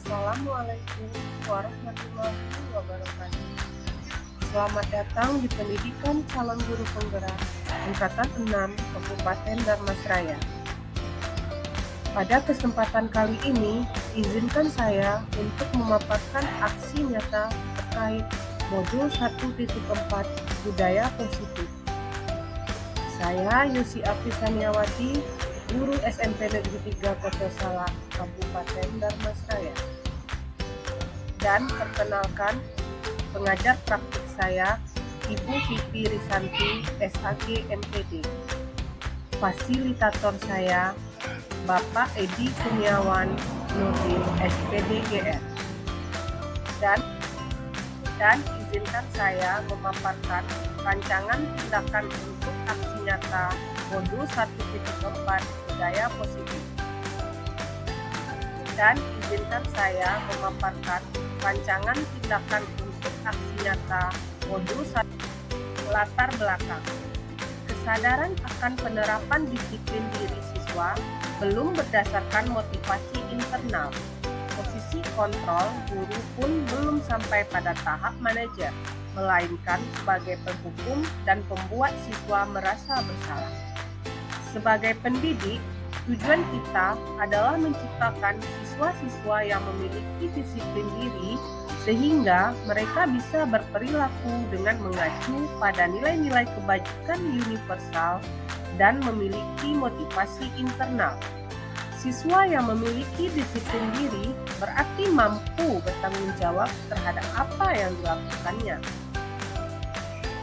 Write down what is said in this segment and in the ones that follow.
Assalamualaikum warahmatullahi wabarakatuh. Selamat datang di Pendidikan Calon Guru Penggerak Angkatan 6 Kabupaten Darmasraya. Pada kesempatan kali ini, izinkan saya untuk memaparkan aksi nyata terkait modul 1.4 Budaya Positif. Saya Yusi Afisaniawati, Guru SMP Negeri 3 Kota Salak, Kabupaten Darmasraya. Dan perkenalkan, pengajar praktik saya, Ibu Vivi Risanti, SAG MPD. Fasilitator saya, Bapak Edi Kurniawan Nurdin, SPD GR. Dan izinkan saya memaparkan rancangan tindakan untuk aksi nyata modul 1.4 Budaya Positif. Dan izinkan saya memaparkan rancangan tindakan untuk aksi nyata modul 1. Latar belakang. Kesadaran akan penerapan disiplin diri siswa belum berdasarkan motivasi internal. Posisi kontrol guru pun belum sampai pada tahap manajer, melainkan sebagai penghukum dan pembuat siswa merasa bersalah. Sebagai pendidik, tujuan kita adalah menciptakan siswa-siswa yang memiliki disiplin diri sehingga mereka bisa berperilaku dengan mengacu pada nilai-nilai kebajikan universal dan memiliki motivasi internal. Siswa yang memiliki disiplin diri berarti mampu bertanggung jawab terhadap apa yang dilakukannya.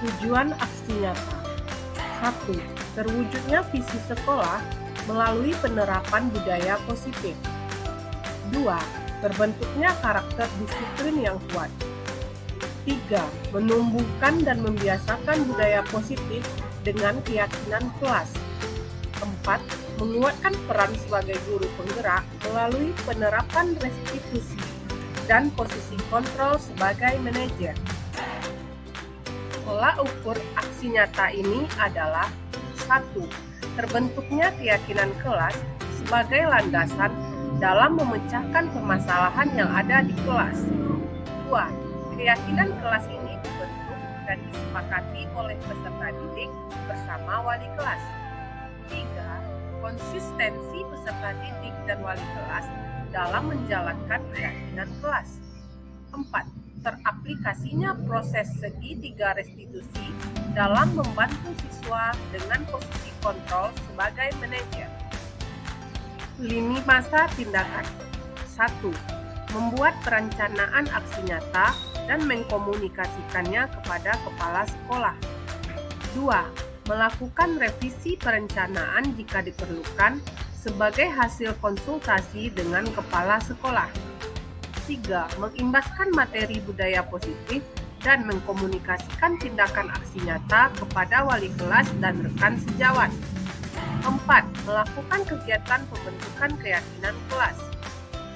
Tujuan aksi nyata. 1. Terwujudnya visi sekolah melalui penerapan budaya positif. 2. Terbentuknya karakter disiplin yang kuat. 3. Menumbuhkan dan membiasakan budaya positif dengan keyakinan kelas. 4. Menguatkan peran sebagai guru penggerak melalui penerapan restitusi dan posisi kontrol sebagai manajer. Pola ukur aksi nyata ini adalah 1. Terbentuknya keyakinan kelas sebagai landasan dalam memecahkan permasalahan yang ada di kelas. 2. Keyakinan kelas ini dibentuk dan disepakati oleh peserta didik bersama wali kelas. 3. Konsistensi peserta didik dan wali kelas dalam menjalankan keyakinan kelas. 4. Teraplikasinya proses segitiga restitusi dalam membantu siswa dengan posisi kontrol sebagai manajer. Lini masa tindakan. 1. Membuat perencanaan aksi nyata dan mengkomunikasikannya kepada kepala sekolah. 2. Melakukan revisi perencanaan jika diperlukan sebagai hasil konsultasi dengan kepala sekolah. 3. Mengimbaskan materi budaya positif dan mengkomunikasikan tindakan aksi nyata kepada wali kelas dan rekan sejawat. 4. Melakukan kegiatan pembentukan keyakinan kelas.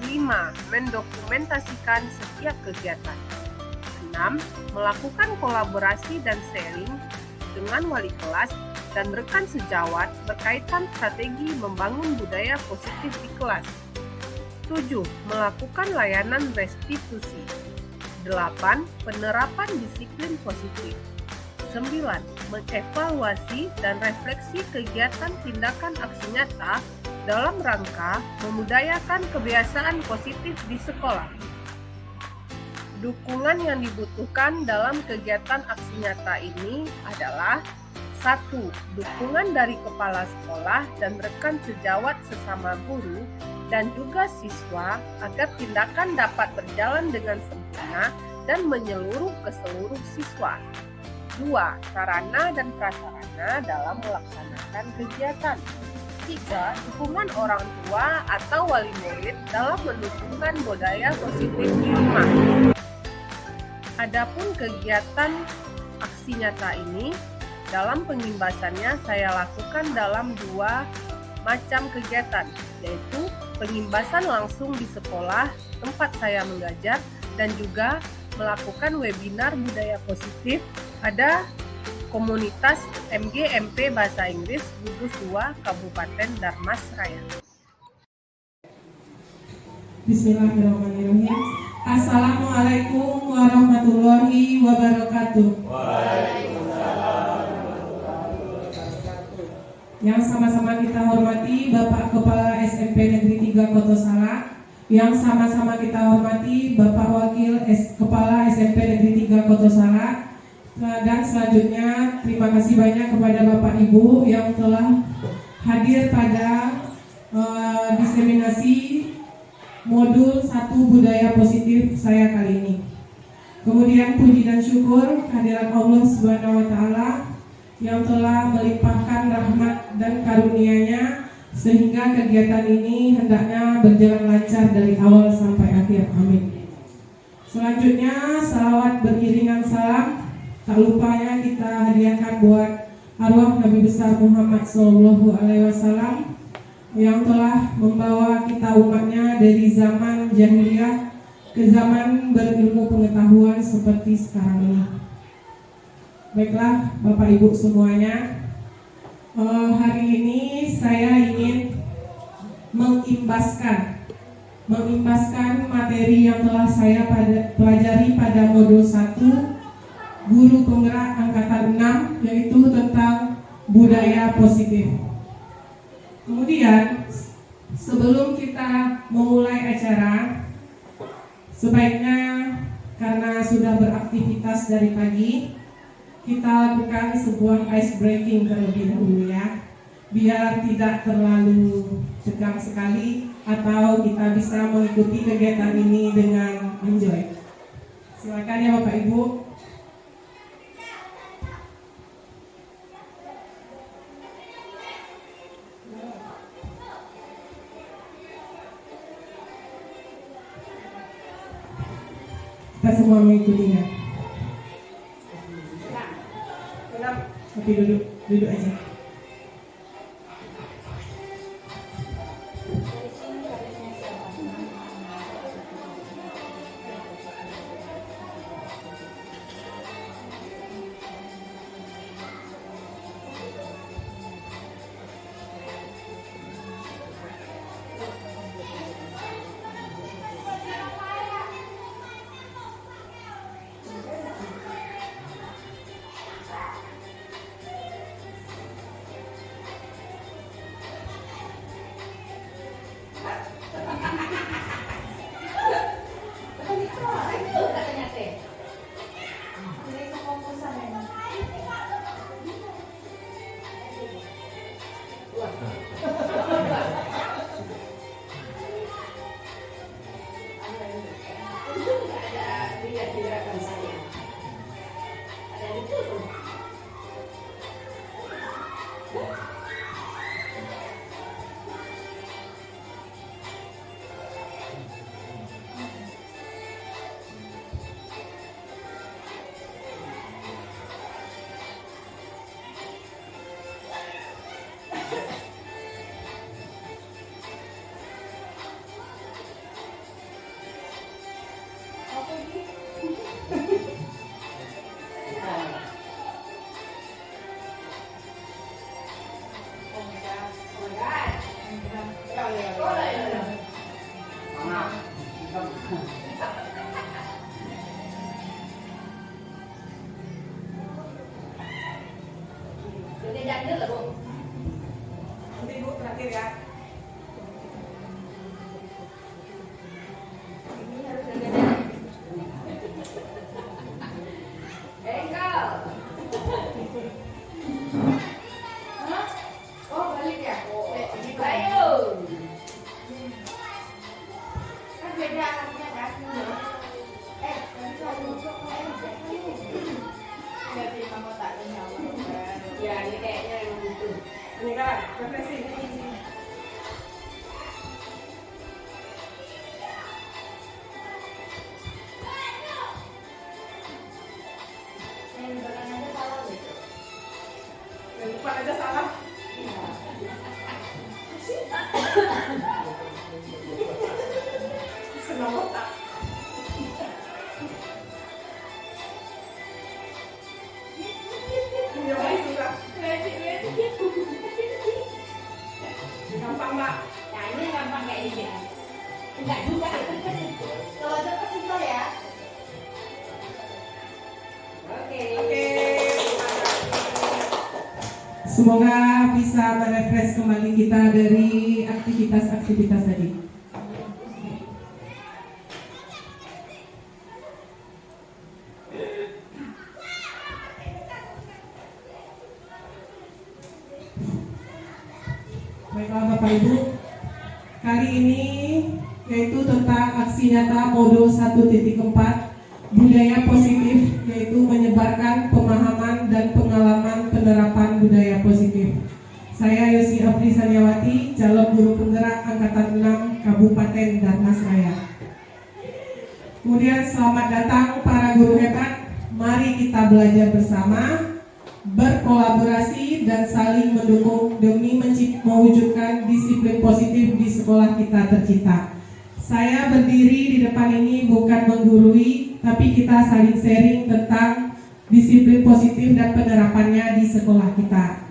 5. Mendokumentasikan setiap kegiatan. 6. Melakukan kolaborasi dan sharing dengan wali kelas dan rekan sejawat berkaitan strategi membangun budaya positif di kelas. 7. Melakukan layanan restitusi. 8. Penerapan disiplin positif. 9. Mengevaluasi dan refleksi kegiatan tindakan aksi nyata dalam rangka memudayakan kebiasaan positif di sekolah. Dukungan yang dibutuhkan dalam kegiatan aksi nyata ini adalah 1. Dukungan dari kepala sekolah dan rekan sejawat sesama guru dan juga siswa agar tindakan dapat berjalan dengan sempurna dan menyeluruh ke seluruh siswa. 2. Sarana dan prasarana dalam melaksanakan kegiatan. 3. Dukungan orang tua atau wali murid dalam menumbuhkan budaya positif di rumah. Adapun kegiatan aksi nyata ini, dalam pengimbasannya saya lakukan dalam 2 macam kegiatan, yaitu pengimbasan langsung di sekolah tempat saya mengajar dan juga melakukan webinar budaya positif pada komunitas MGMP Bahasa Inggris Gugus 2 Kabupaten Darmasraya. Bismillahirrahmanirrahim. Assalamualaikum warahmatullahi wabarakatuh. Yang sama-sama kita hormati Bapak Kepala SMP Negeri 3 Kotosala, yang sama-sama kita hormati Bapak Wakil Kepala SMP Negeri 3 Kotosala, dan selanjutnya terima kasih banyak kepada Bapak Ibu yang telah hadir pada diseminasi modul 1 budaya positif saya kali ini. Kemudian puji dan syukur kehadirat Allah Subhanahu wa taala yang telah melimpahkan rahmat dan karunia-Nya sehingga kegiatan ini hendaknya berjalan lancar dari awal sampai akhir. Amin. Selanjutnya salawat beriringan salam tak lupanya kita hadiahkan buat arwah Nabi besar Muhammad SAW yang telah membawa kita umatnya dari zaman jahiliyah ke zaman berilmu pengetahuan seperti sekarang ini. Baiklah Bapak Ibu semuanya, hari ini saya ingin mengimbaskan materi yang telah saya pelajari pada modul 1 Guru Penggerak Angkatan 6, yaitu tentang budaya positif. Kemudian sebelum kita memulai acara, sebaiknya karena sudah beraktivitas dari pagi, kita lakukan sebuah ice breaking terlebih dahulu ya, biar tidak terlalu tegang sekali atau kita bisa mengikuti kegiatan ini dengan enjoy. Silakan ya Bapak Ibu. Kita semua mengikutinya. Tapi duduk aja. Nanti Bu terakhir ya. Ini harus jaga-jaga. Engkau. Hah? Oh balik ya? Ayo. Kan beda artinya kan? Nanti kalau masuk jadi kamu tak tahu. Ya ini kayaknya yang gitu. Ini kan, refleksi ini. Yang depan aja salah gitu. Yang depan aja salah. Iya. Senang otak. Gampang Mbak. Nah ini gampang kayak ini ya. Enggak Kalau cepat susah ya. Oke. Semoga bisa merefresh kembali kita dari aktivitas-aktivitas tadi. Baiklah Bapak Ibu, kali ini yaitu tentang aksi nyata modul 1.4 budaya positif, yaitu menyebarkan pemahaman dan pengalaman penerapan budaya positif. Saya Yosi Afri Sanyawati, calon guru penggerak Angkatan 6 Kabupaten Dharmasraya. Kemudian selamat datang para guru hebat, mari kita belajar bersama, berkolaborasi dan saling mendukung demi mewujudkan disiplin positif di sekolah kita tercinta. Saya berdiri di depan ini bukan menggurui, tapi kita saling sharing tentang disiplin positif dan penerapannya di sekolah kita.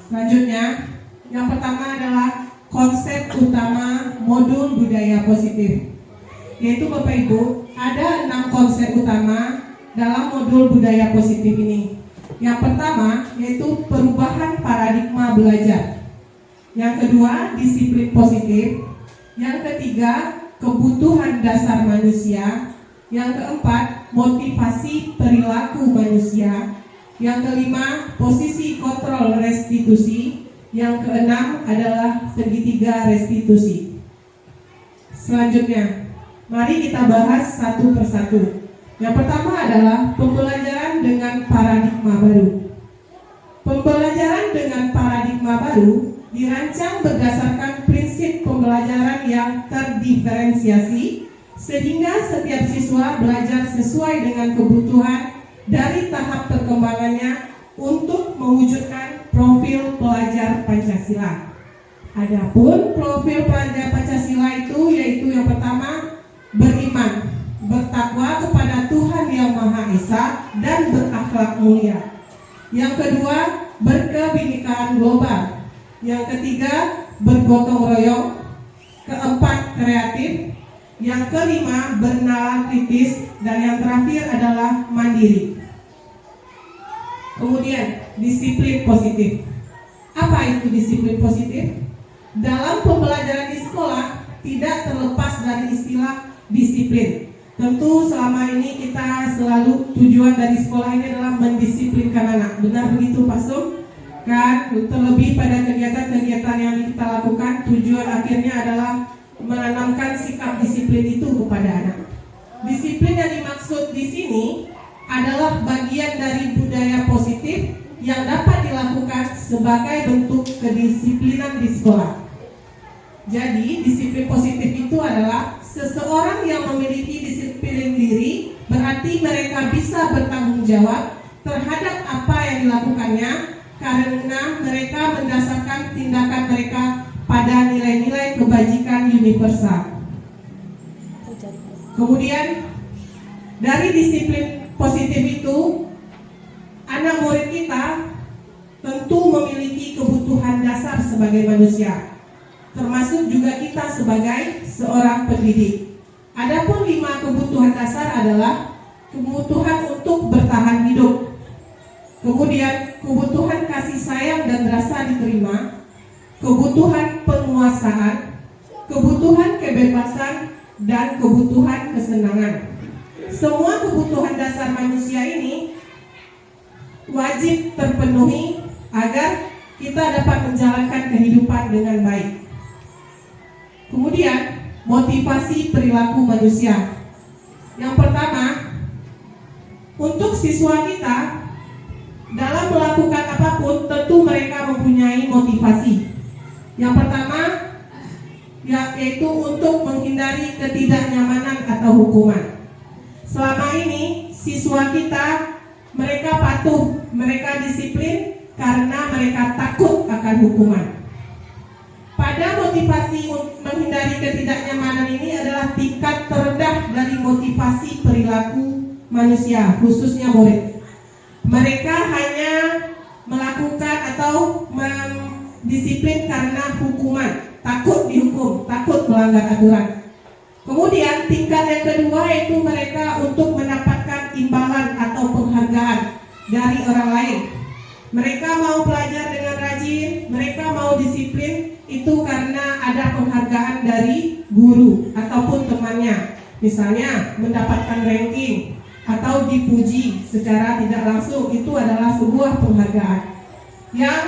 Selanjutnya, yang pertama adalah konsep utama modul budaya positif. Yaitu Bapak Ibu, ada 6 konsep utama dalam modul budaya positif ini. Yang pertama yaitu perubahan paradigma belajar. Yang kedua, disiplin positif. Yang ketiga, kebutuhan dasar manusia. Yang keempat, motivasi perilaku manusia. Yang kelima, posisi kontrol restitusi. Yang keenam adalah segitiga restitusi. Selanjutnya, mari kita bahas satu persatu. Yang pertama adalah pembelajaran dengan paradigma baru. Pembelajaran dengan paradigma baru dirancang berdasarkan prinsip pembelajaran yang terdiferensiasi, sehingga setiap siswa belajar sesuai dengan kebutuhan dari tahap perkembangannya untuk mewujudkan profil pelajar Pancasila. Adapun profil pelajar Pancasila itu yaitu yang pertama, beriman, bertakwa kepada Tuhan Yang Maha Esa dan berakhlak mulia. Yang kedua, berkebinekaan global. Yang ketiga, bergotong royong. Keempat, kreatif. Yang kelima, bernalar kritis. Dan yang terakhir adalah mandiri. Kemudian, disiplin positif. Apa itu disiplin positif? Dalam pembelajaran di sekolah tidak terlepas dari istilah disiplin. Tentu selama ini kita selalu tujuan dari sekolah ini adalah mendisiplinkan anak. Benar begitu Pak Sum? Kan terlebih pada kegiatan-kegiatan yang kita lakukan, tujuan akhirnya adalah menanamkan sikap disiplin itu kepada anak. Disiplin yang dimaksud di sini adalah bagian dari budaya positif yang dapat dilakukan sebagai bentuk kedisiplinan di sekolah. Jadi disiplin positif itu adalah seseorang yang memiliki disiplin diri, berarti mereka bisa bertanggung jawab terhadap apa yang dilakukannya karena mereka mendasarkan tindakan mereka pada nilai-nilai kebajikan universal. Kemudian dari disiplin positif itu, anak murid kita tentu memiliki kebutuhan dasar sebagai manusia, termasuk juga kita sebagai seorang pendidik. Adapun 5 kebutuhan dasar adalah kebutuhan untuk bertahan hidup, kemudian kebutuhan kasih sayang dan rasa diterima, kebutuhan penguasaan, kebutuhan kebebasan, dan kebutuhan kesenangan. Semua kebutuhan dasar manusia ini wajib terpenuhi agar kita dapat menjalankan kehidupan dengan baik. Kemudian, motivasi perilaku manusia. Yang pertama, untuk siswa kita dalam melakukan apapun tentu mereka mempunyai motivasi. Yang pertama, yaitu untuk menghindari ketidaknyamanan atau hukuman. Selama ini siswa kita mereka patuh, mereka disiplin karena mereka takut akan hukuman. Pada motivasi menghindari ketidaknyamanan ini adalah tingkat terendah dari motivasi perilaku manusia, khususnya murid. Mereka hanya melakukan atau disiplin karena hukuman. takut dihukum, takut melanggar aturan. Kemudian tingkat yang kedua itu mereka untuk mendapatkan imbalan atau penghargaan dari orang lain. Mereka mau belajar dengan rajin, mereka mau disiplin, itu karena ada penghargaan dari guru ataupun temannya. Misalnya mendapatkan ranking atau dipuji secara tidak langsung, itu adalah sebuah penghargaan. Yang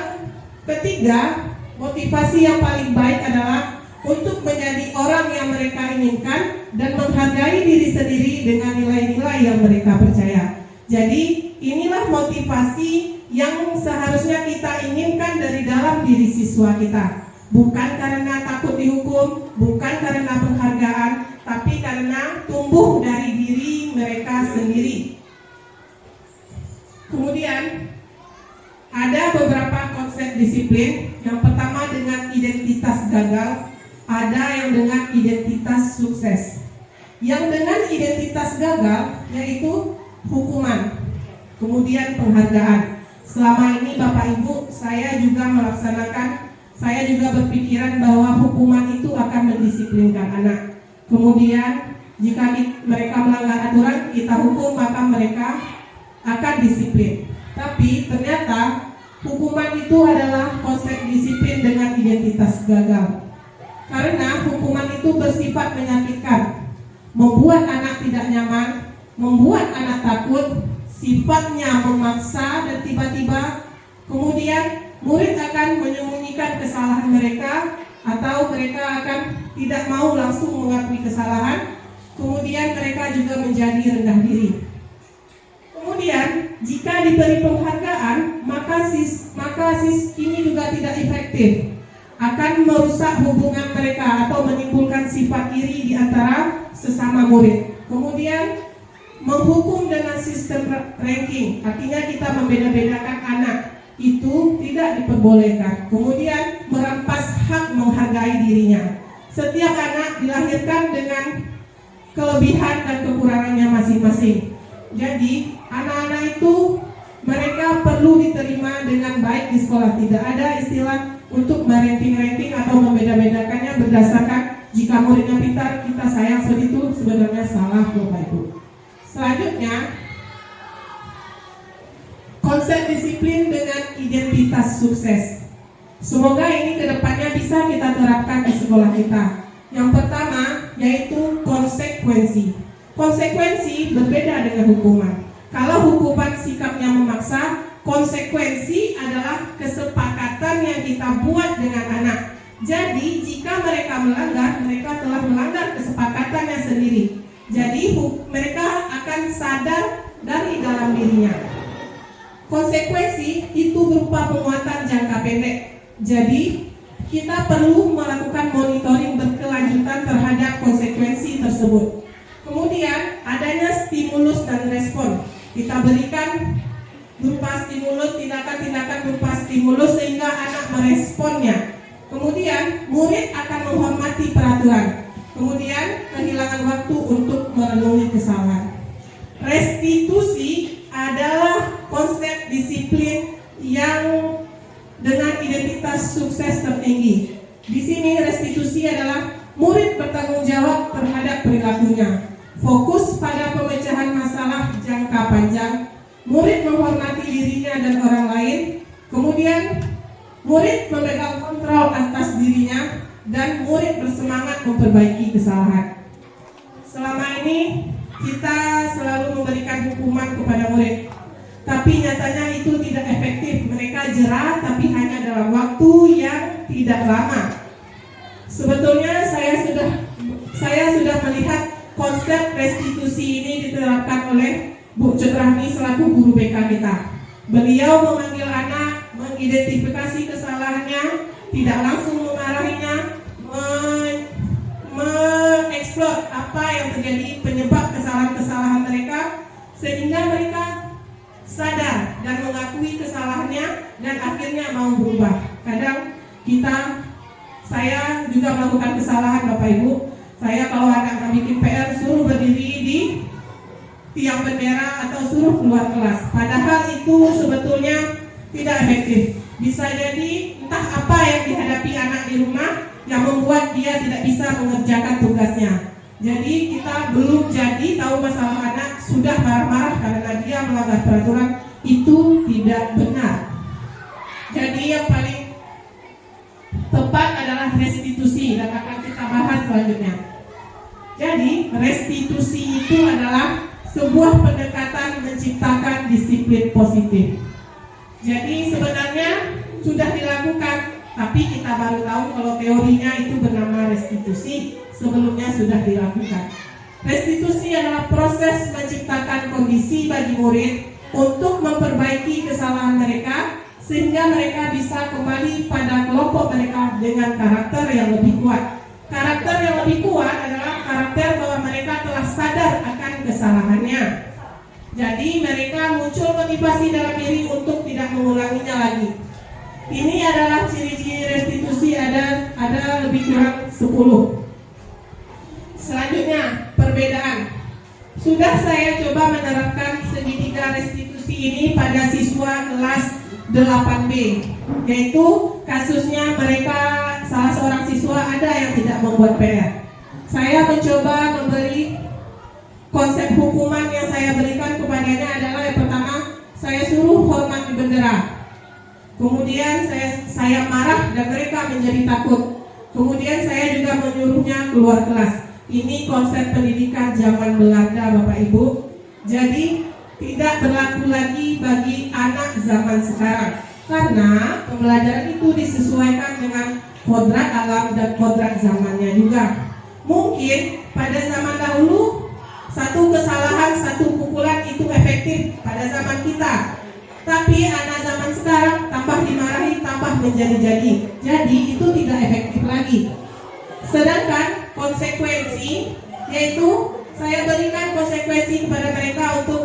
ketiga, motivasi yang paling baik adalah untuk menjadi orang yang mereka inginkan dan menghargai diri sendiri dengan nilai-nilai yang mereka percaya. Jadi inilah motivasi yang seharusnya kita inginkan dari dalam diri siswa kita. Bukan karena takut dihukum, bukan karena penghargaan, tapi karena tumbuh dari diri mereka sendiri. Kemudian ada beberapa konsep disiplin. Yang pertama dengan identitas gagal, ada yang dengan identitas sukses. Yang dengan identitas gagal yaitu hukuman, kemudian penghargaan. Selama ini Bapak Ibu, saya juga berpikiran bahwa hukuman itu akan mendisiplinkan anak. Kemudian jika mereka melanggar aturan, kita hukum, maka mereka akan disiplin. Tapi ternyata hukuman itu adalah konsep disiplin dengan identitas gagal. Karena hukuman itu bersifat menyakitkan, membuat anak tidak nyaman, membuat anak takut, sifatnya memaksa dan tiba-tiba kemudian murid akan menyembunyikan kesalahan mereka atau mereka akan tidak mau langsung mengakui kesalahan. Kemudian mereka juga menjadi rendah diri. Kemudian jika diberi penghargaan, maka ini juga tidak efektif, akan merusak hubungan mereka atau menimbulkan sifat iri di antara sesama murid. Kemudian menghukum dengan sistem ranking, artinya kita membeda-bedakan anak, itu tidak diperbolehkan. Kemudian merampas hak menghargai dirinya. Setiap anak dilahirkan dengan kelebihan dan kekurangannya masing-masing. Jadi anak-anak itu mereka perlu diterima dengan baik di sekolah. Tidak ada istilah untuk meranking-ranking atau membeda-bedakannya berdasarkan jika muridnya pintar kita sayang seperti itu, sebenarnya salah Bapak Ibu. Selanjutnya, konsep disiplin dengan identitas sukses. Semoga ini kedepannya bisa kita terapkan di sekolah kita. Yang pertama yaitu konsekuensi. Konsekuensi berbeda dengan hukuman. Kalau hukuman sikapnya memaksa, konsekuensi adalah kesepakatan yang kita buat dengan anak. Jadi jika mereka melanggar, mereka telah melanggar kesepakatannya sendiri. Jadi mereka akan sadar dari dalam dirinya. Konsekuensi itu berupa penguatan jangka pendek. Jadi kita perlu melakukan monitoring berkelanjutan terhadap konsekuensi tersebut. Kemudian adanya stimulus dan respon. Kita berikan berupa stimulus, tindakan-tindakan berupa stimulus sehingga anak meresponnya. Kemudian murid akan menghormati peraturan. Kemudian kehilangan waktu untuk merenungi kesalahan. Restitusi adalah konsep disiplin yang dengan identitas sukses tertinggi. Di sini restitusi adalah murid bertanggung jawab terhadap perilakunya. Fokus pada pemecahan masalah jangka panjang. Murid menghormati dirinya dan orang lain. Kemudian murid memegang kontrol atas dirinya dan murid bersemangat memperbaiki kesalahan. Selama ini kita selalu memberikan hukuman kepada murid, tapi nyatanya itu tidak efektif. Mereka jerah tapi hanya dalam waktu yang tidak lama. Sebetulnya saya sudah melihat konsep restitusi ini diterapkan oleh Bu Cetrahmi selaku guru BK kita. Beliau memanggil anak, mengidentifikasi kesalahannya, tidak langsung memarahinya, mengeksplor apa yang terjadi penyebab kesalahan-kesalahan mereka, sehingga mereka sadar dan mengakui kesalahannya dan akhirnya mau berubah. Kadang saya juga melakukan kesalahan Bapak Ibu. Saya kalau anak bikin PR suruh berdiri di tiang bendera atau suruh keluar kelas. Padahal itu sebetulnya tidak efektif. Bisa jadi entah apa yang dihadapi anak di rumah, yang membuat dia tidak bisa mengerjakan tugasnya. Jadi kita belum jadi tahu masalah anak sudah marah-marah karena dia melanggar peraturan, itu tidak benar. Jadi yang paling tepat adalah restitusi dan akan kita bahas selanjutnya. Jadi restitusi itu adalah sebuah pendekatan menciptakan disiplin positif. Jadi sebenarnya sudah dilakukan, tapi kita baru tahu kalau teorinya itu bernama restitusi. Sebelumnya sudah dilakukan. Restitusi adalah proses menciptakan kondisi bagi murid untuk memperbaiki kesalahan mereka sehingga mereka bisa kembali pada kelompok mereka dengan karakter yang lebih kuat. Karakter yang lebih kuat adalah karakter bahwa mereka telah sadar akan kesalahannya. Jadi mereka muncul motivasi dalam diri untuk tidak mengulanginya lagi. Ini adalah ciri-ciri restitusi, ada lebih kurang 10. Selanjutnya, perbedaan. Sudah saya coba menerapkan segitiga restitusi ini pada siswa kelas 8B, yaitu kasusnya mereka salah seorang siswa ada yang tidak membuat PR. Saya mencoba memberi konsep hukuman yang saya berikan kepadanya adalah yang pertama, saya suruh hormati bendera. Kemudian saya marah dan mereka menjadi takut. Kemudian saya juga menyuruhnya keluar kelas. Ini konsep pendidikan zaman Belanda, Bapak Ibu. Jadi tidak berlaku lagi bagi anak zaman sekarang, karena pembelajaran itu disesuaikan dengan kodrat alam dan kodrat zamannya juga. Mungkin pada zaman dahulu satu kesalahan, satu pukulan itu efektif pada zaman kita. Tapi anak zaman sekarang tambah dimarahi, tambah menjadi-jadi. Jadi itu tidak efektif lagi. Sedangkan konsekuensi, yaitu saya berikan konsekuensi kepada mereka untuk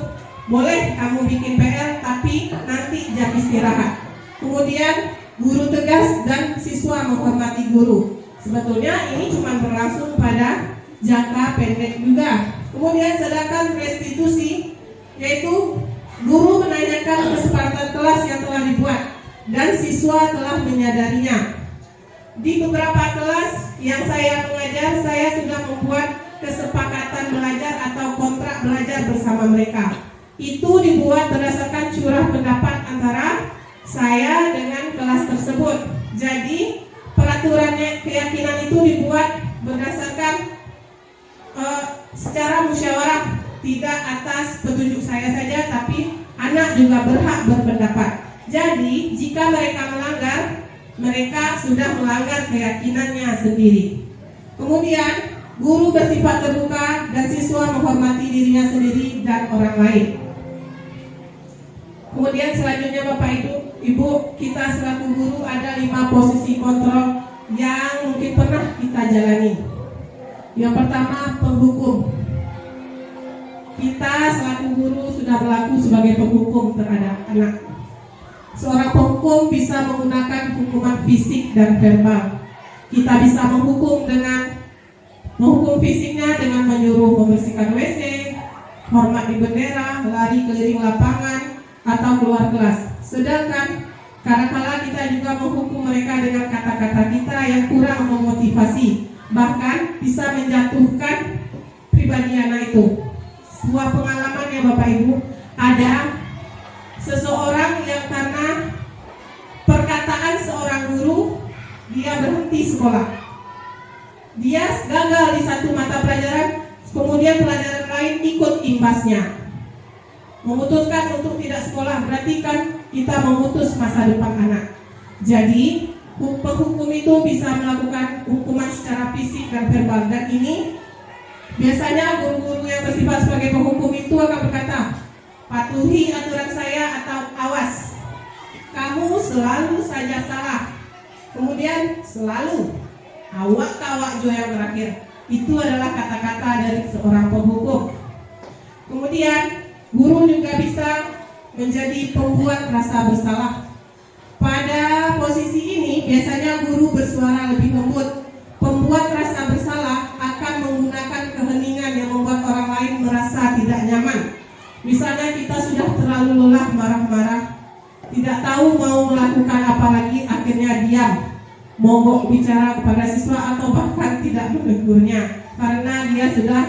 boleh kamu bikin PR, tapi nanti jam istirahat. Kemudian guru tegas dan siswa menghormati guru. Sebetulnya ini cuma berlangsung pada jangka pendek juga. Kemudian sedangkan restitusi, yaitu guru menanyakan kesepakatan kelas yang telah dibuat dan siswa telah menyadarinya. Di beberapa kelas yang saya mengajar, saya sudah membuat kesepakatan belajar atau kontrak belajar bersama mereka. Itu dibuat berdasarkan curah pendapat antara saya dengan kelas tersebut. Jadi peraturannya, keyakinan itu dibuat berdasarkan secara musyawarah, tidak atas petunjuk saya saja, tapi anak juga berhak berpendapat. Jadi jika mereka melanggar, mereka sudah melanggar keyakinannya sendiri. Kemudian guru bersifat terbuka dan siswa menghormati dirinya sendiri dan orang lain. Kemudian selanjutnya Bapak Ibu, kita selaku guru ada 5 posisi kontrol yang mungkin pernah kita jalani. Yang pertama, penghukum. Kita selaku guru sudah berlaku sebagai penghukum terhadap anak. Seorang penghukum bisa menggunakan hukuman fisik dan verbal. Kita bisa menghukum fisiknya dengan menyuruh membersihkan WC, hormat di bendera, lari keliling lapangan, atau keluar kelas. Sedangkan kadang-kala kita juga menghukum mereka dengan kata-kata kita yang kurang memotivasi, bahkan bisa menjatuhkan pribadi anak itu. Sebuah pengalaman ya Bapak Ibu, ada seseorang yang karena perkataan seorang guru dia berhenti sekolah. Dia gagal di satu mata pelajaran, kemudian pelajaran lain ikut imbasnya. Memutuskan untuk tidak sekolah berarti kan kita memutus masa depan anak. Jadi penghukum itu bisa melakukan hukuman secara fisik dan verbal, dan ini biasanya guru-guru yang bersifat sebagai penghukum itu akan berkata, patuhi aturan saya atau awas, kamu selalu saja salah. Kemudian selalu awak jo yang terakhir. Itu adalah kata-kata dari seorang penghukum. Kemudian guru juga bisa menjadi pembuat rasa bersalah. Pada posisi ini biasanya guru bersuara lebih lembut. Pembuat rasa bersalah akan menggunakan keheningan yang membuat orang lain merasa tidak nyaman. Misalnya kita sudah terlalu lelah marah-marah, tidak tahu mau melakukan apa lagi, akhirnya diam. mogok bicara kepada siswa atau bahkan tidak menegurnya karena dia sudah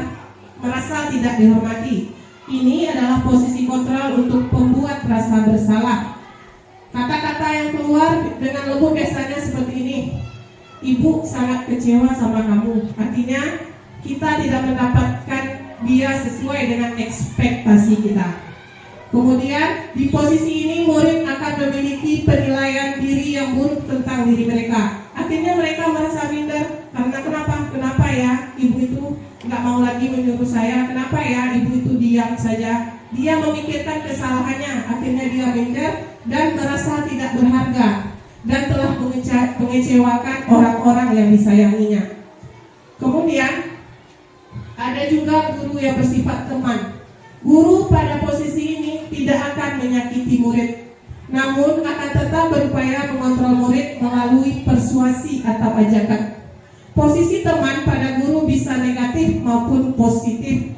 merasa tidak dihormati. Ini adalah posisi kontrol untuk pembuat rasa bersalah. Kata-kata yang keluar dengan lembut biasanya seperti ini. Ibu sangat kecewa sama kamu. Artinya kita tidak mendapatkan dia sesuai dengan ekspektasi kita. Kemudian di posisi ini murid akan memiliki penilaian diri yang buruk tentang diri mereka. Akhirnya mereka merasa minder karena kenapa ya ibu itu nggak mau lagi menyuruh saya, kenapa ya ibu itu diam saja. Dia memikirkan kesalahannya, akhirnya dia minder dan merasa tidak berharga dan telah mengecewakan orang-orang yang disayanginya. Kemudian ada juga guru yang bersifat teman. Guru pada posisi ini tidak akan menyakiti murid, namun akan tetap berupaya mengontrol murid melalui persuasi atau ajakan. Posisi teman pada guru bisa negatif maupun positif.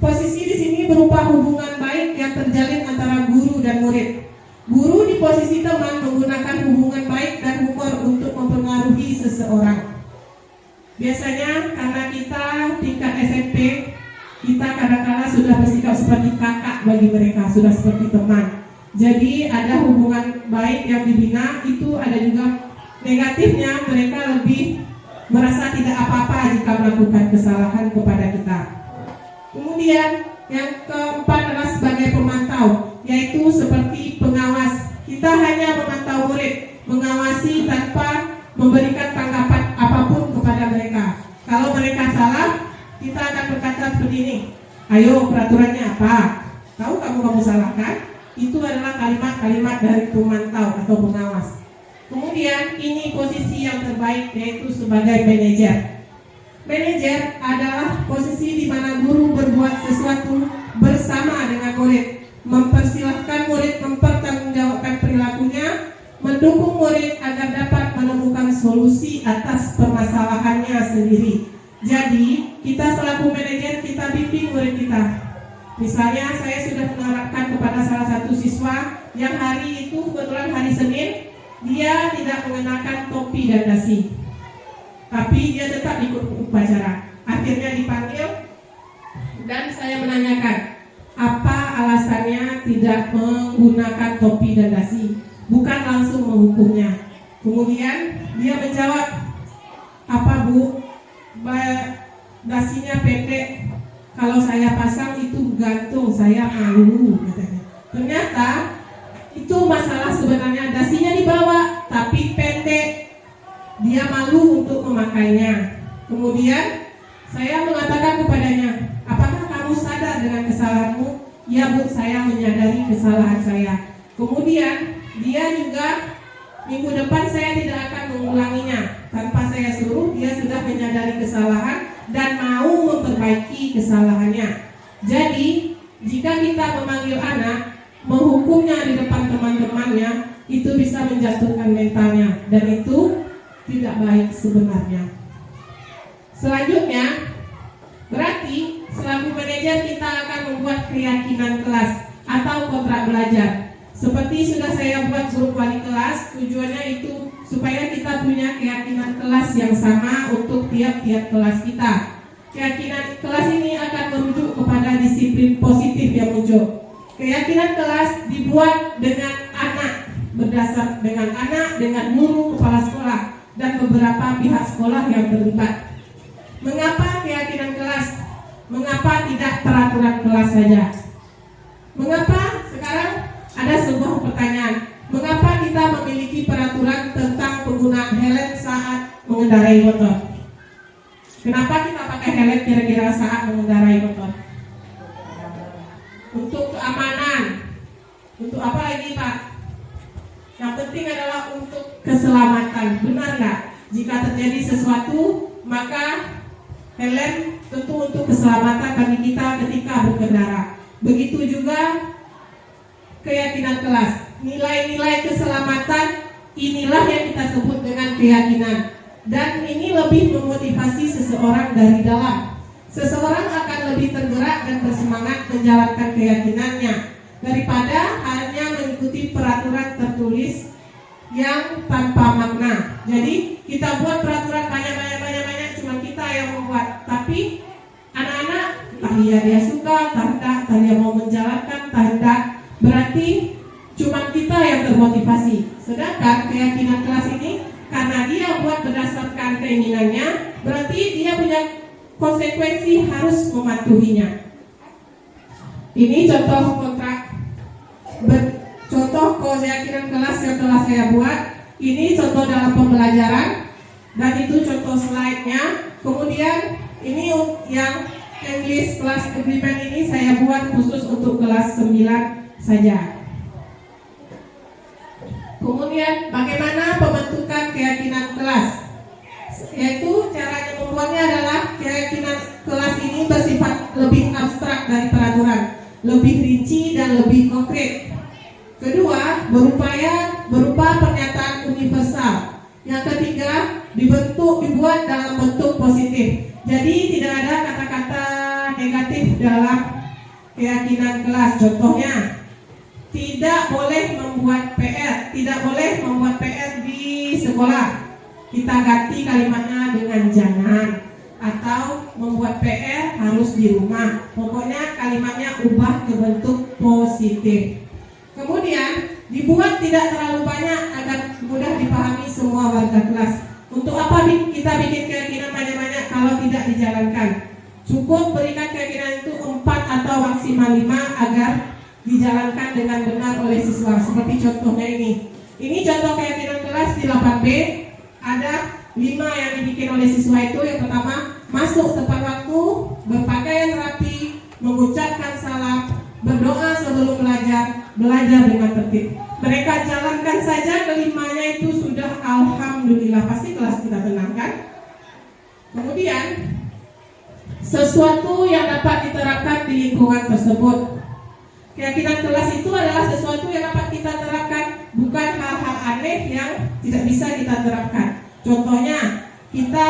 Posisi di sini berupa hubungan baik yang terjalin antara guru dan murid. Guru di posisi teman menggunakan hubungan baik dan humor untuk mempengaruhi seseorang. Biasanya karena kita tingkat SMP, kita kadang-kadang sudah bersikap seperti kakak bagi mereka, sudah seperti teman. Jadi ada hubungan baik yang dibina, itu ada juga negatifnya, mereka lebih merasa tidak apa-apa jika melakukan kesalahan kepada kita. Kemudian yang keempat adalah sebagai pemantau, yaitu seperti pengawas. Kita hanya memantau murid, mengawasi tanpa memberikan tanggapan apapun kepada mereka. Kalau mereka salah, kita akan berkata seperti ini, ayo peraturannya apa? Tahu kamu salah kan? Itu adalah kalimat-kalimat dari pemantau atau pengawas. Kemudian ini posisi yang terbaik, yaitu sebagai manajer. Manajer adalah posisi di mana guru berbuat sesuatu bersama dengan murid, mempersilahkan murid mempertanggungjawabkan perilakunya, mendukung murid agar dapat menemukan solusi atas permasalahannya sendiri. Jadi, kita selaku manajer, kita bimbing murid kita. Misalnya, saya sudah menerapkan kepada salah satu siswa yang hari itu, kebetulan hari Senin, dia tidak mengenakan topi dan dasi. Tapi dia tetap ikut upacara. Akhirnya dipanggil dan saya menanyakan, apa alasannya tidak menggunakan topi dan dasi? Bukan langsung menghukumnya. Kemudian dia menjawab, apa Bu? Dasinya pendek, kalau saya pasang itu gantung, saya malu katanya. Ternyata itu masalah sebenarnya, dasinya dibawa tapi pendek, dia malu untuk memakainya. Kemudian saya mengatakan kepadanya, apakah kamu sadar dengan kesalahanmu? Ya Bu, saya menyadari kesalahan saya. Kemudian dia juga minggu depan saya tidak akan mengulanginya. Tanpa saya suruh, dia sudah menyadari kesalahan dan mau memperbaiki kesalahannya. Jadi, jika kita memanggil anak, menghukumnya di depan teman-temannya, itu bisa menjatuhkan mentalnya, dan itu tidak baik sebenarnya. Selanjutnya, berarti selaku manajer kita akan membuat keyakinan kelas atau kontrak belajar. Seperti sudah saya buat grup wali kelas, tujuannya itu supaya kita punya keyakinan kelas yang sama untuk tiap-tiap kelas kita. Keyakinan kelas ini akan merujuk kepada disiplin positif yang muncul. Keyakinan kelas dibuat dengan anak, berdasar dengan anak, dengan guru, kepala sekolah, dan beberapa pihak sekolah yang terlibat. Mengapa keyakinan kelas? Mengapa tidak peraturan kelas saja? Mengapa sekarang ada sebuah pertanyaan? Mengapa kita memiliki peraturan tentang penggunaan helm saat mengendarai motor? Kenapa kita pakai helm kira-kira saat mengendarai motor? Untuk keamanan. Untuk apa lagi Pak? Yang penting adalah untuk keselamatan. Benar nggak? Jika terjadi sesuatu, maka helm tentu untuk keselamatan bagi kita ketika berkendara. Begitu juga keyakinan kelas. Nilai-nilai keselamatan inilah yang kita sebut dengan keyakinan. Dan ini lebih memotivasi seseorang dari dalam. Seseorang akan lebih tergerak dan bersemangat menjalankan keyakinannya daripada hanya mengikuti peraturan tertulis yang tanpa makna. Jadi Kita buat peraturan banyak, cuma kita yang membuat. Tapi anak-anak, entah dia suka, entah dia mau menjalankan, entah berarti cuma kita yang termotivasi. Sedangkan keyakinan kelas ini, karena dia buat berdasarkan keinginannya, berarti dia punya konsekuensi harus mematuhinya. Ini contoh kontrak, contoh keyakinan kelas yang telah saya buat. Ini contoh dalam pembelajaran, dan itu contoh slide-nya. Kemudian ini yang English Class Agreement ini saya buat khusus untuk kelas 9 saja. Kemudian bagaimana pembentukan keyakinan kelas? Yaitu caranya membuatnya adalah keyakinan kelas ini bersifat lebih abstrak dari peraturan, lebih rinci dan lebih konkret. Kedua, berupa pernyataan universal. Yang ketiga, dibuat dalam bentuk positif. Jadi tidak ada kata-kata negatif dalam keyakinan kelas. Contohnya, tidak boleh membuat PR, di sekolah. Kita ganti kalimatnya dengan jangan, atau membuat PR harus di rumah. Pokoknya kalimatnya ubah ke bentuk positif. Kemudian dibuat tidak terlalu banyak agar mudah dipahami semua warga kelas. Untuk apa kita bikin keyakinan banyak-banyak kalau tidak dijalankan? Cukup berikan keyakinan itu 4 atau maksimal 5 agar dijalankan dengan benar oleh siswa. Seperti contohnya ini. Ini contoh keyakinan kelas di 8B. Ada 5 yang dibikin oleh siswa itu. Yang pertama, masuk tepat waktu, berpakaian rapi, mengucapkan salam, berdoa sebelum belajar dengan tertib. Mereka jalankan saja kelimanya itu sudah alhamdulillah, pasti kelas kita tenang kan? Kemudian sesuatu yang dapat diterapkan di lingkungan tersebut. Keyakinan kelas itu adalah sesuatu yang dapat kita terapkan, bukan hal-hal aneh yang tidak bisa kita terapkan. Contohnya, kita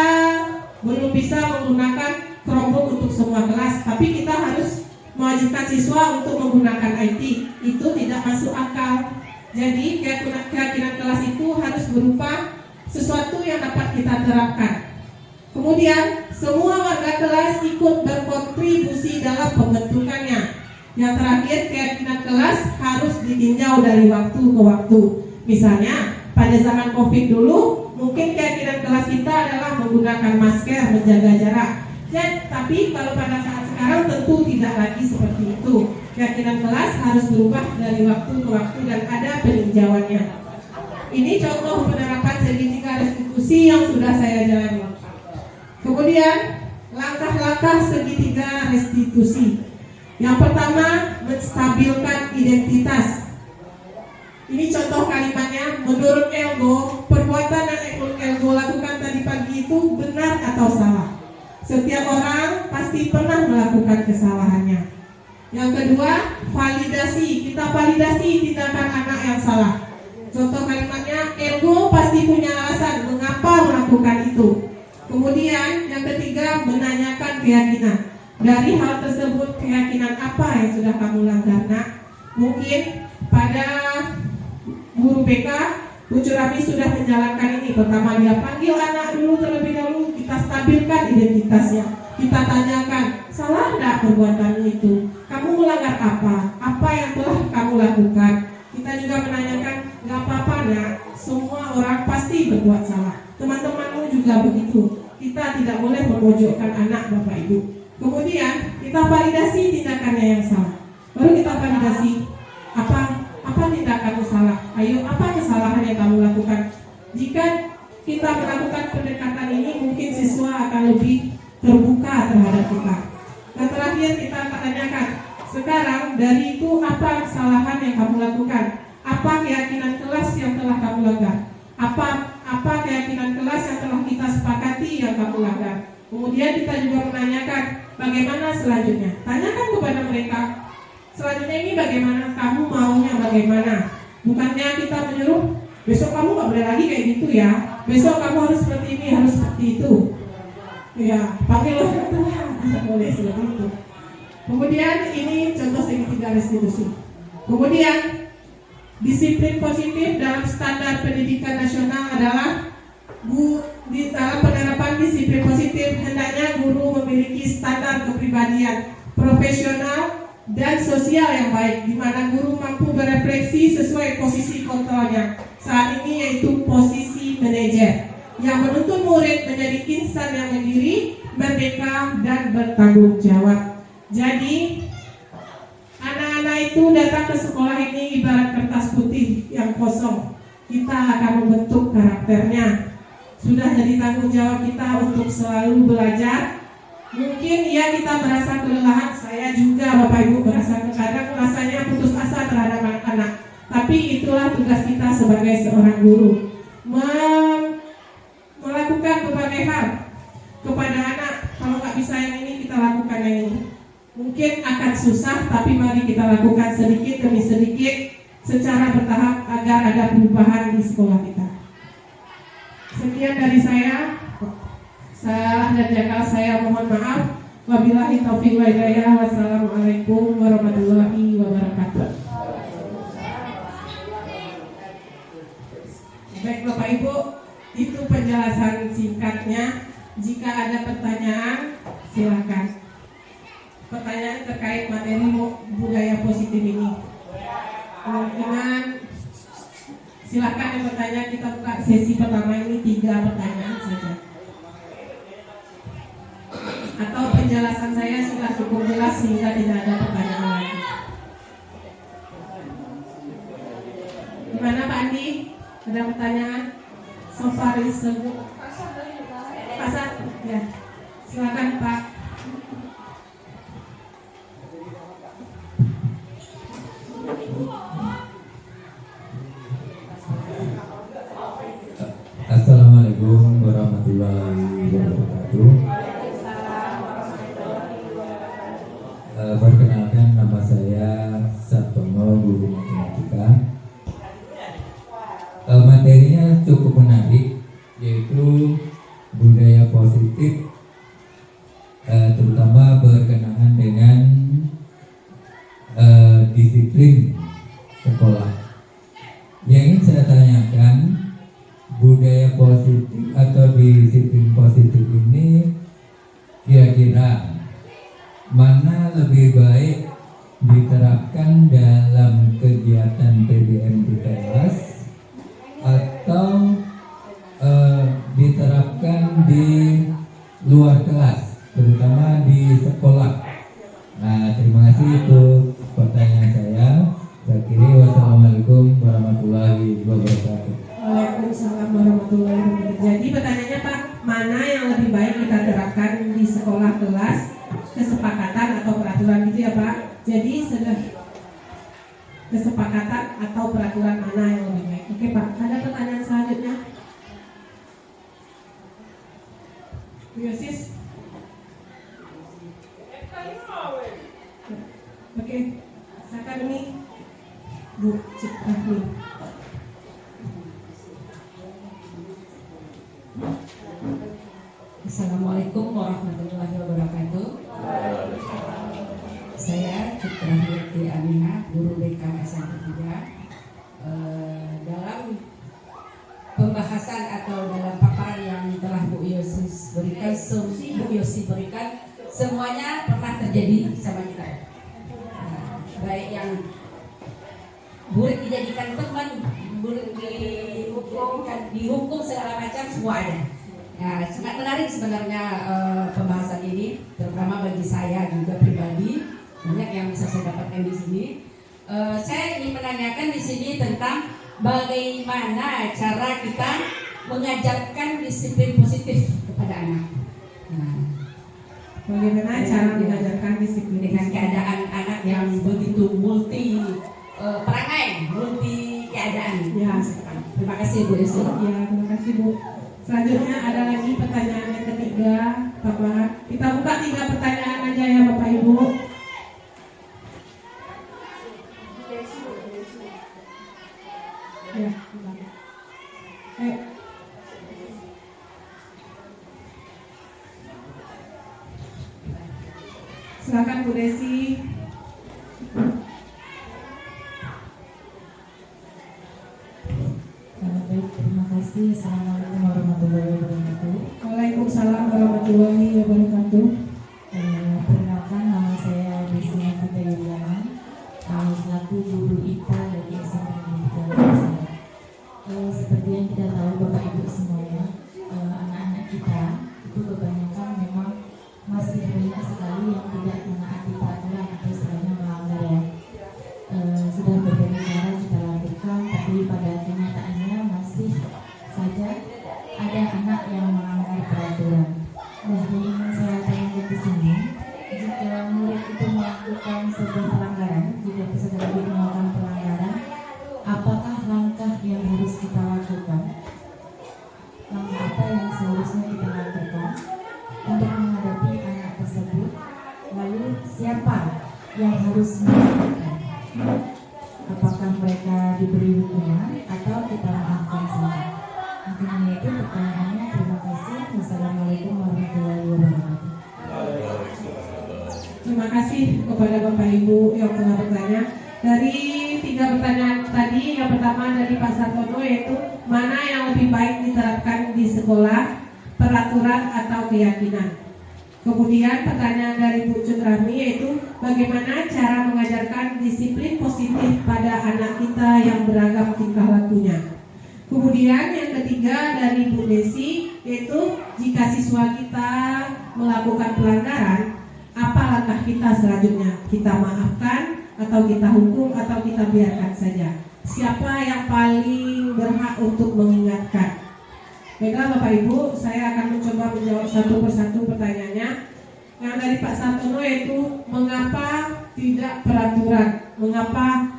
belum bisa menggunakan Chromebook untuk semua kelas, tapi kita harus mewajibkan siswa untuk menggunakan IT. Itu tidak masuk akal. Jadi keyakinan kelas itu harus berupa sesuatu yang dapat kita terapkan. Kemudian semua warga kelas ikut berkontribusi dalam pembentukannya. Yang terakhir, keyakinan kelas harus ditinjau dari waktu ke waktu. Misalnya pada zaman COVID dulu, mungkin keyakinan kelas kita adalah menggunakan masker, menjaga jarak. Tapi kalau pada saat sekarang tentu tidak lagi seperti itu. Keyakinan kelas harus berubah dari waktu ke waktu dan ada peninjauannya. Ini contoh penerapan segitiga restitusi yang sudah saya jalani. Kemudian langkah-langkah segitiga restitusi. Yang pertama, menstabilkan identitas. Ini contoh kalimatnya. Menurut Elgo, perbuatan yang Elgo lakukan tadi pagi itu benar atau salah? Setiap orang pasti pernah melakukan kesalahannya. Yang kedua, validasi. Kita validasi tindakan anak yang salah. Contoh kalimatnya, Elgo pasti punya alasan mengapa melakukan itu. Kemudian yang ketiga, menanyakan keyakinan. Dari hal tersebut, keyakinan apa yang sudah kamu langgar, nak? Mungkin pada guru BK, Bu Curami sudah menjalankan ini. Pertama dia panggil anak dulu terlebih dahulu, kita stabilkan identitasnya. Kita tanyakan, salah enggak perbuatanmu itu? Kamu melanggar apa? Apa yang telah kamu lakukan? Kita juga menanyakan, enggak apa-apa nak, semua orang pasti berbuat salah. Teman-temanmu juga begitu. Kita tidak boleh memojokkan anak Bapak Ibu. Kemudian kita validasi tindakannya yang salah. Baru kita validasi apa tindakanmu salah. Ayo, apa kesalahan yang kamu lakukan? Jika kita melakukan pendekatan ini, mungkin siswa akan lebih terbuka terhadap kita. Dan terakhir kita akan tanyakan, sekarang dari itu apa kesalahan yang kamu lakukan? Apa keyakinan kelas yang telah kamu langgar? Apa keyakinan kelas yang telah kita sepakati yang kamu langgar? Kemudian kita juga menanyakan bagaimana selanjutnya. Tanyakan kepada mereka, selanjutnya ini bagaimana, kamu maunya bagaimana? Bukannya kita menyuruh, besok kamu gak boleh lagi kayak gitu ya, besok kamu harus seperti ini, harus seperti itu. Ya, panggil orang tua, tidak boleh seperti itu. Kemudian ini contoh segitiga restitusi. Kemudian disiplin positif dalam standar pendidikan nasional adalah Bu Di dalam penerapan disiplin positif, hendaknya guru memiliki standar kepribadian profesional dan sosial yang baik, di mana guru mampu berefleksi sesuai posisi kontrolnya saat ini, yaitu posisi manajer, yang menuntun murid menjadi insan yang mandiri, merdeka, dan bertanggung jawab. Jadi anak-anak itu datang ke sekolah ini ibarat kertas putih yang kosong. Kita akan membentuk karakternya. Sudah jadi tanggung jawab kita untuk selalu belajar. Mungkin ya kita merasa kelelahan, saya juga Bapak Ibu kadang rasanya putus asa terhadap anak-anak. Tapi itulah tugas kita sebagai seorang guru, melakukan berbagai hal kepada anak. Kalau nggak bisa yang ini, kita lakukan yang ini. Mungkin akan susah, tapi mari kita lakukan sedikit demi sedikit secara bertahap agar ada perubahan di sekolah kita. Sekian dari saya. Salah dan janggal saya mohon maaf. Wabillahi taufiq wal hidayah. Wassalamualaikum warahmatullahi wabarakatuh. Baik Bapak Ibu, itu penjelasan singkatnya. Jika ada pertanyaan, silakan. Pertanyaan terkait materi budaya positif ini. Kemungkinan silakan yang bertanya. Kita buka sesi pertama ini 3 pertanyaan saja. Atau penjelasan saya sudah cukup jelas sehingga tidak ada pertanyaan lagi. Gimana Pak Andi? Ada pertanyaan? So far is so good. Pasar? Ya. Silakan Pak. Assalamualaikum warahmatullahi wabarakatuh. Perkenalkan, nama saya Sartono, guru matematika. Materinya cukup menarik, yaitu budaya positif, terutama berkenaan dengan disiplin sekolah. Yang ingin saya tanyakan, budaya positif atau disiplin positif ini kira-kira mana lebih baik diterapkan dalam kegiatan PDM di kelas atau diterapkan di luar kelas, terutama di sekolah? Nah, terima kasih, itu pertanyaan saya. Wassalamualaikum warahmatullahi wabarakatuh. Waalaikumsalam warahmatullahi wabarakatuh. Jadi pertanyaannya Pak, mana yang lebih baik kita terapkan di sekolah kelas, kesepakatan atau peraturan gitu ya Pak? Jadi sudah kesepakatan atau peraturan mana yang lebih baik? Oke Pak, ada pertanyaan selanjutnya? Bu Yosis? Oke, silakan ini Bu Ciprahmi. Assalamualaikum warahmatullahi wabarakatuh. Saya Citra Hirti Aminah, guru BK SMP 3. Dalam pembahasan atau dalam paparan yang telah Bu Yosi berikan, semuanya pernah terjadi sama kita. Baik yang murid dijadikan teman, murid dihukum segala macam, semua ada. Ya, sangat menarik sebenarnya pembahasan ini, terutama bagi saya juga pribadi, banyak yang bisa saya dapatkan di sini. Saya ingin menanyakan di sini tentang bagaimana cara kita mengajarkan disiplin positif kepada anak. Nah, Bagaimana cara mengajarkan disiplin dengan keadaan anak yang begitu multi perangai, multi keadaan. Ya. Terima kasih Bu Yosi. Ya, terima kasih Bu. Selanjutnya ada lagi pertanyaan yang ketiga, Bapak. Kita buka 3 pertanyaan aja ya Bapak Ibu. Ya, silakan Bu Desi. Baik, terima kasih. Assalamualaikum warahmatullahi wabarakatuh. banyak sekali yang tidak menaati peraturan atau istilahnya melanggar ya. Sudah berbagai cara kita lakukan, tapi pada kenyataannya masih saja ada anak yang melanggar peraturan. Nah, yang ingin saya tanyakan di sini, jika murid itu melakukan sebuah pelanggaran, jika peserta didik melakukan pelanggaran, apakah langkah yang harus kita lakukan? Langkah apa yang seharusnya kita lakukan untuk menghadapi anak tersebut? Lalu siapa yang harus melakukan? Apakah mereka diberi hukuman atau kita maafkan saja? Mungkin itu pertanyaannya. Terima kasih. Wassalamualaikum warahmatullahi wabarakatuh. Terima kasih kepada Bapak Ibu yang telah bertanya. Dari 3 pertanyaan tadi, yang pertama dari Pak Sartono, yaitu mana yang lebih baik diterapkan di sekolah, peraturan atau keyakinan. Kemudian pertanyaan dari Bu Cundrami, yaitu bagaimana cara mengajarkan disiplin positif pada anak kita yang beragam tingkah lakunya. Kemudian yang ketiga dari Bu Desi, yaitu jika siswa kita melakukan pelanggaran, apa langkah kita selanjutnya? Kita maafkan atau kita hukum atau kita biarkan saja? Siapa yang paling berhak untuk mengingatkan? Baiklah Bapak Ibu, saya akan mencoba menjawab satu persatu pertanyaannya. Yang dari Pak Sartono, yaitu mengapa tidak peraturan, mengapa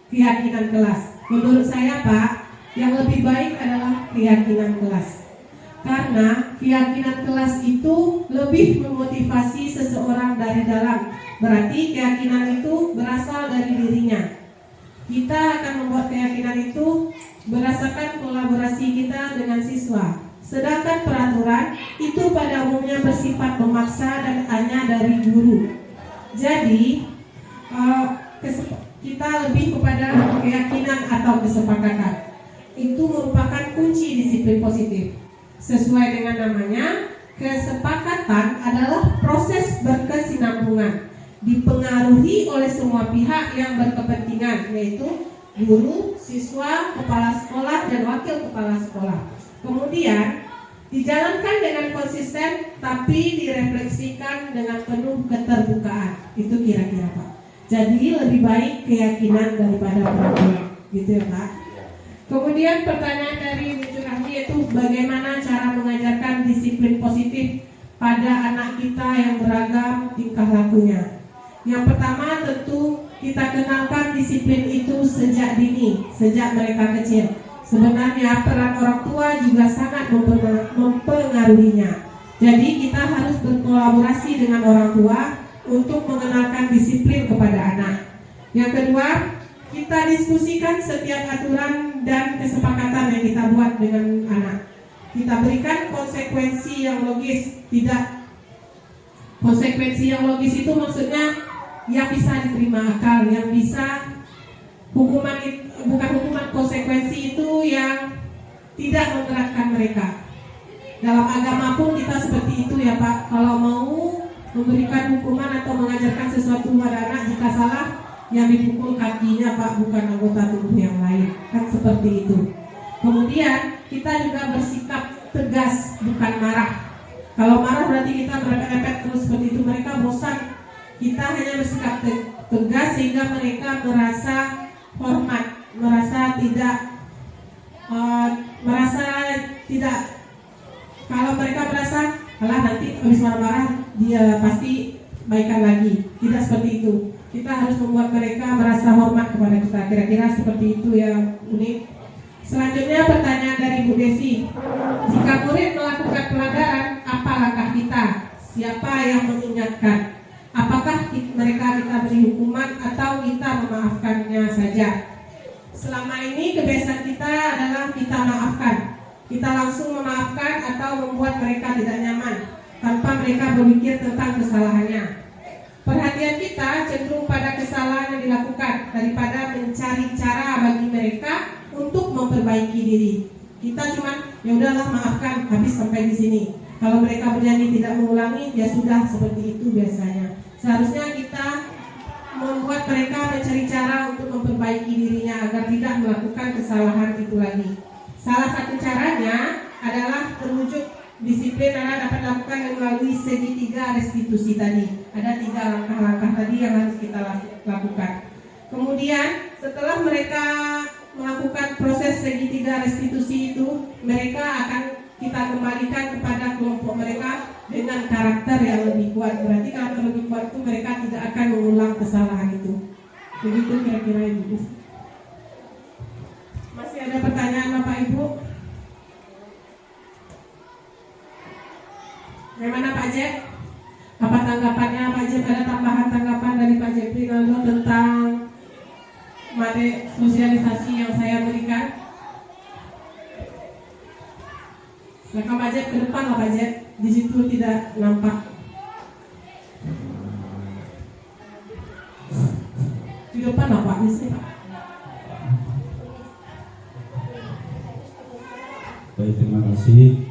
keyakinan kelas? Menurut saya Pak, yang lebih baik adalah keyakinan kelas. Karena keyakinan kelas itu lebih memotivasi seseorang dari dalam. Berarti keyakinan itu berasal dari dirinya. Kita akan membuat keyakinan itu berdasarkan kolaborasi kita dengan siswa. Sedangkan peraturan itu pada umumnya bersifat memaksa dan hanya dari guru. Jadi kita lebih kepada keyakinan atau kesepakatan. Itu merupakan kunci disiplin positif. Sesuai dengan namanya, kesepakatan adalah proses berkesinambungan, dipengaruhi oleh semua pihak yang berkepentingan, yaitu guru, siswa, kepala sekolah, dan wakil kepala sekolah. Kemudian dijalankan dengan konsisten, tapi direfleksikan dengan penuh keterbukaan. Itu kira-kira Pak. Jadi lebih baik keyakinan daripada peraturan, gitu ya Pak. Kemudian pertanyaan dari Bu Rahmi, yaitu bagaimana cara mengajarkan disiplin positif pada anak kita yang beragam tingkah lakunya. Yang pertama tentu kita kenalkan disiplin itu sejak dini, sejak mereka kecil. Sebenarnya peran orang tua juga sangat mempengaruhinya. Jadi kita harus berkolaborasi dengan orang tua untuk mengenalkan disiplin kepada anak. Yang kedua, kita diskusikan setiap aturan dan kesepakatan yang kita buat dengan anak. Kita berikan konsekuensi yang logis. Konsekuensi yang logis itu maksudnya yang bisa diterima akal, yang bisa bukan hukuman, konsekuensi itu yang tidak memberatkan mereka. Dalam agama pun kita seperti itu ya Pak. Kalau mau memberikan hukuman atau mengajarkan sesuatu pada anak, jika salah, yang dipukul kakinya Pak, bukan anggota tubuh yang lain. Kan seperti itu. Kemudian kita juga bersikap tegas, bukan marah. Kalau marah berarti kita merepet-repet terus seperti itu, mereka bosan. Kita hanya bersikap tegas sehingga mereka merasa hormat, merasa tidak kalau mereka merasa alah nanti habis marah-marah dia pasti baikan lagi. Tidak seperti itu. Kita harus membuat mereka merasa hormat kepada kita. Kira-kira seperti itu yang unik. Selanjutnya pertanyaan dari Bu Desi. Jika murid melakukan pelanggaran, apa langkah kita? Siapa yang mengingatkan? Apakah mereka kita beri hukuman atau kita memaafkannya saja? Selama ini kebiasaan kita adalah kita maafkan. Kita langsung memaafkan atau membuat mereka tidak nyaman tanpa mereka berpikir tentang kesalahannya. Perhatian kita cenderung pada kesalahan yang dilakukan daripada mencari cara bagi mereka untuk memperbaiki diri. Kita cuma ya udahlah maafkan, habis sampai di sini. Kalau mereka berjanji tidak mengulangi, ya sudah seperti itu biasanya. Seharusnya kita membuat mereka mencari cara untuk memperbaiki dirinya agar tidak melakukan kesalahan itu lagi. Salah satu caranya adalah terwujud disiplin adalah dapat dilakukan melalui segitiga segitiga restitusi tadi. Ada 3 langkah-langkah tadi yang harus kita lakukan. Kemudian setelah mereka melakukan proses segitiga restitusi itu, mereka akan kita kembalikan kepada kelompok mereka dengan karakter yang lebih kuat. Berarti karakter lebih kuat itu mereka tidak akan mengulang kesalahan itu. Begitu kira-kira Ibu. Masih ada pertanyaan Bapak Ibu? Bagaimana Pak Jek? Apa tanggapannya Pak Jek? Ada tambahan tanggapan dari Pak Jek Rinaldo tentang materi sosialisasi yang saya berikan? Silakan Pak Jek ke depan lah Pak Jek. Di situ tidak nampak. Di depan lah Pak, di sini Pak. Baik, terima kasih.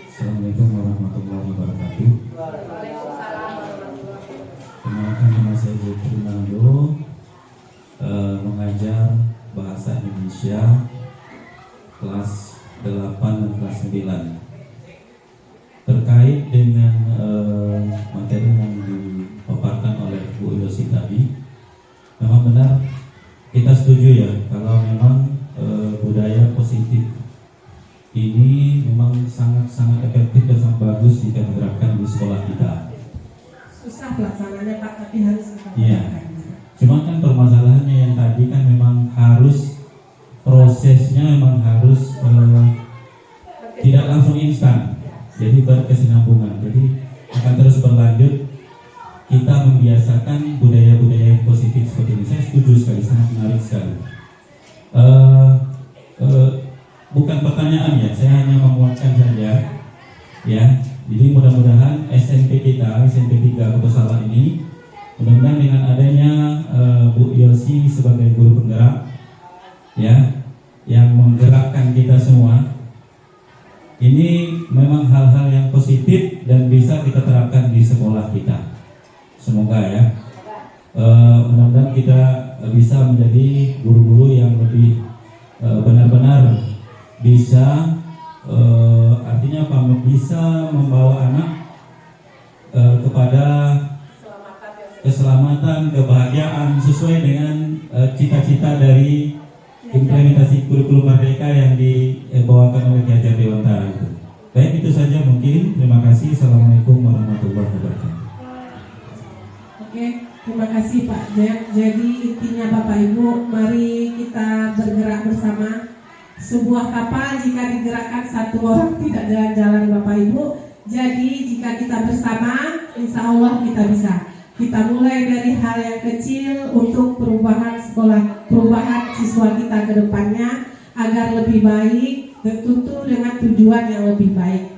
Assalamualaikum warahmatullahi wabarakatuh. Kenalkan, nama saya Jeffrey Rinaldo, mengajar bahasa Indonesia kelas 8 dan kelas 9. Terkait dengan materi yang dipaparkan oleh Bu Yosi tadi, memang benar kita setuju ya kalau memang budaya positif ini memang sangat efektif dan sangat bagus jika diterapkan di sekolah kita. Susah pelaksananya Pak, tapi harus kita Iya. lakukan. Cuma kan permasalahannya yang tadi kan memang harus prosesnya memang harus tidak langsung instan. Jadi berkesinambungan. Jadi akan terus berlanjut. Kita membiasakan budaya-budaya yang positif seperti ini. Saya setuju sekali, sangat menarik sekali. Bukan pertanyaan ya, saya hanya menguatkan saja ya. Jadi mudah-mudahan SMP kita, SMP 3 Kota ini, mudah-mudahan dengan adanya Bu Yosi sebagai guru penggerak ya, yang menggerakkan kita semua, ini memang hal-hal yang positif dan bisa kita terapkan di sekolah kita. Semoga ya, mudah-mudahan kita bisa menjadi guru-guru yang lebih benar-benar bisa artinya apa? Bisa membawa anak kepada keselamatan, kebahagiaan sesuai dengan cita-cita dari implementasi kurikulum merdeka yang dibawakan oleh Ki Hajar Dewantara itu. Baik, itu saja mungkin. Terima kasih. Assalamualaikum warahmatullahi wabarakatuh. Oke, terima kasih Pak Jek. Jadi intinya Bapak Ibu, mari kita bergerak bersama. Sebuah kapal jika digerakkan satu orang tidak jalan-jalan Bapak Ibu. Jadi jika kita bersama, insya Allah kita bisa. Kita mulai dari hal yang kecil untuk perubahan sekolah, perubahan siswa kita ke depannya agar lebih baik, tentu dengan tujuan yang lebih baik.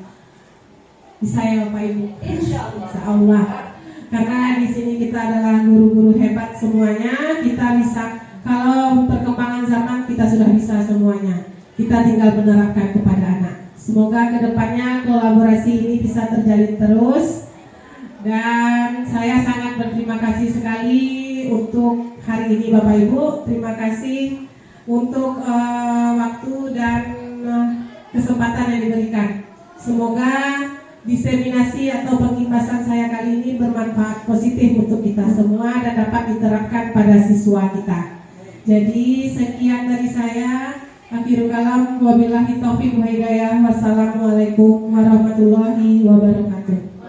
Bisa ya Bapak Ibu? Insya Allah. Karena di sini kita adalah guru-guru hebat semuanya, kita bisa. Kalau perkembangan zaman kita sudah bisa semuanya. Kita tinggal menerapkan kepada anak. Semoga kedepannya kolaborasi ini bisa terjalin terus. Dan saya sangat berterima kasih sekali untuk hari ini Bapak Ibu. Terima kasih untuk waktu dan kesempatan yang diberikan. Semoga diseminasi atau pengibasan saya kali ini bermanfaat positif untuk kita semua dan dapat diterapkan pada siswa kita. Jadi sekian dari saya. Akhirul kalam, wabillahi taufiq wa hidayah. Wassalamualaikum warahmatullahi wabarakatuh.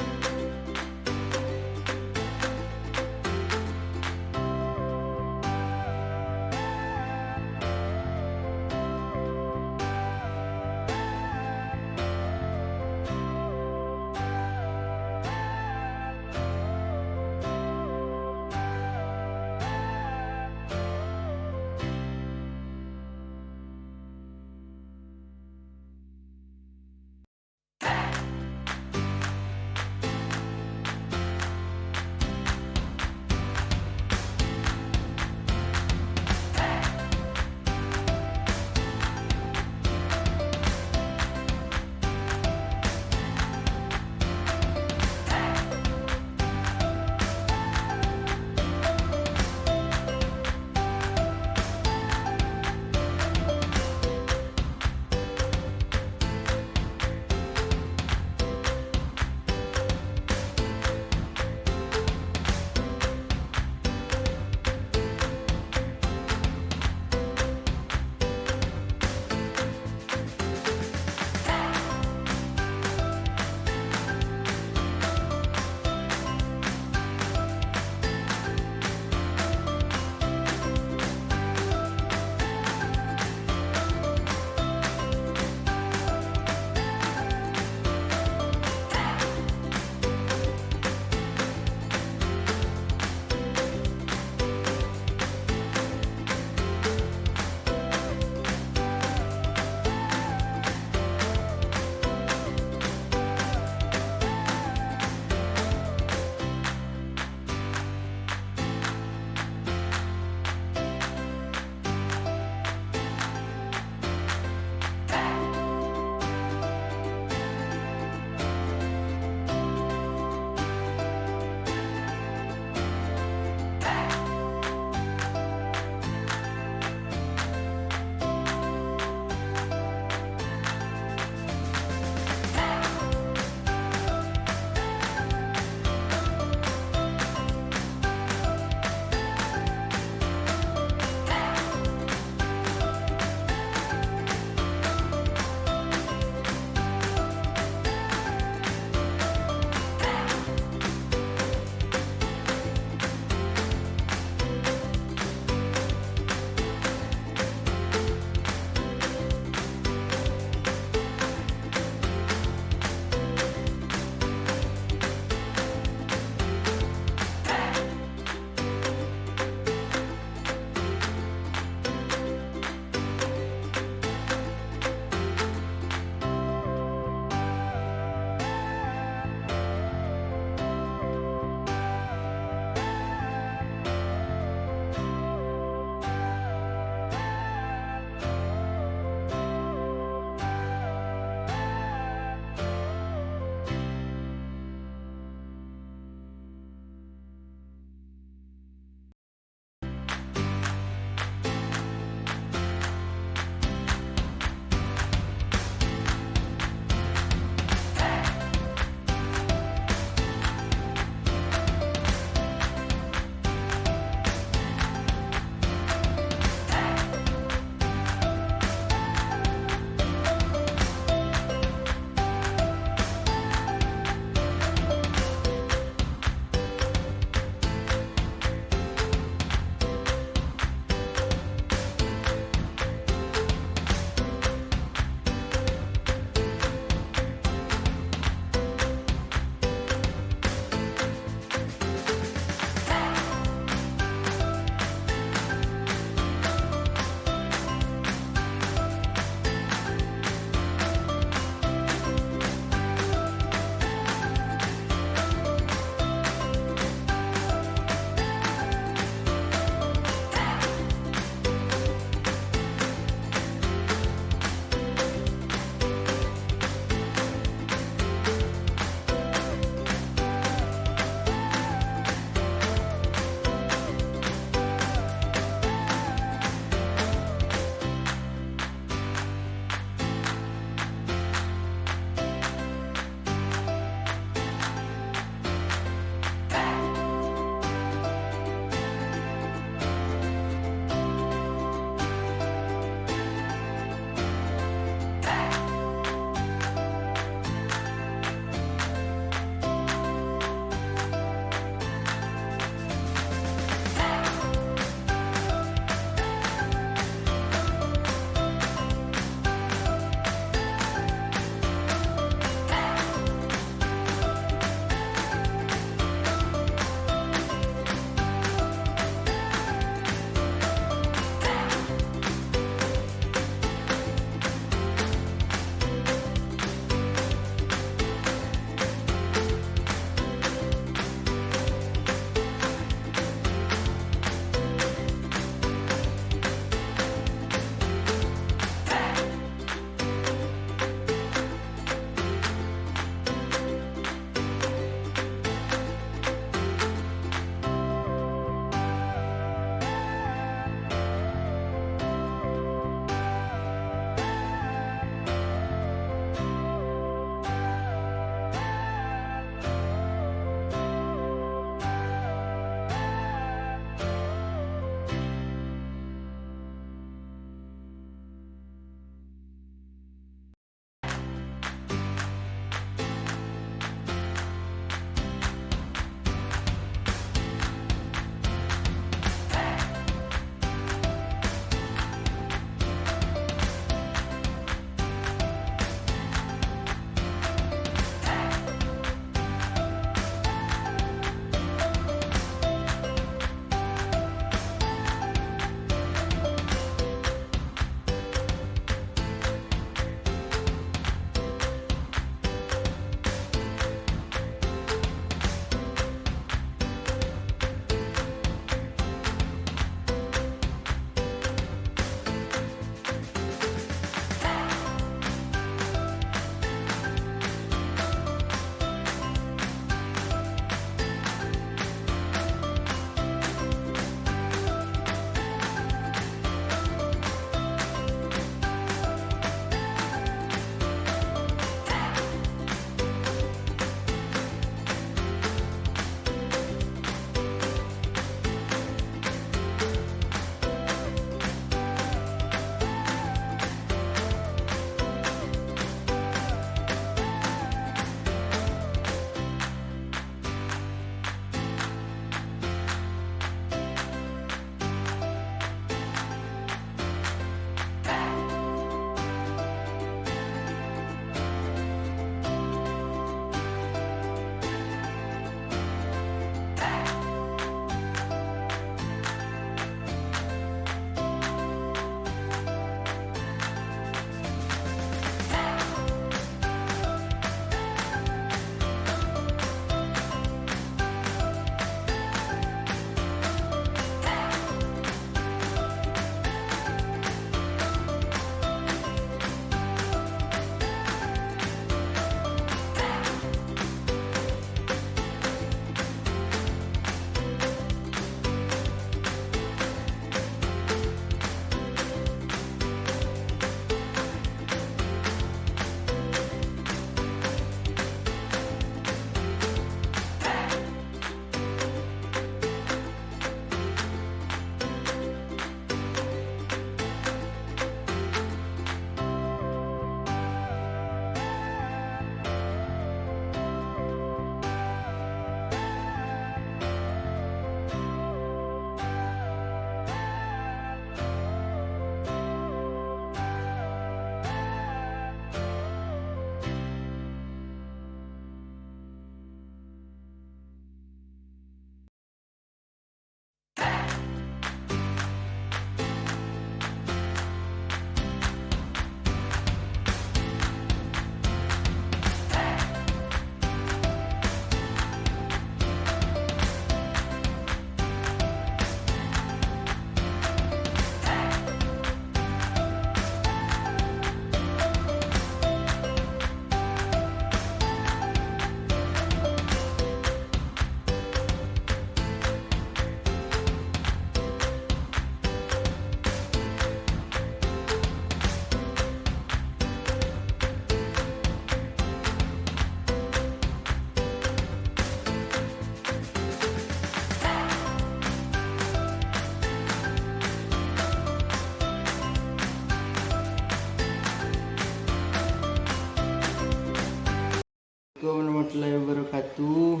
warahmatullahi wabarakatuh.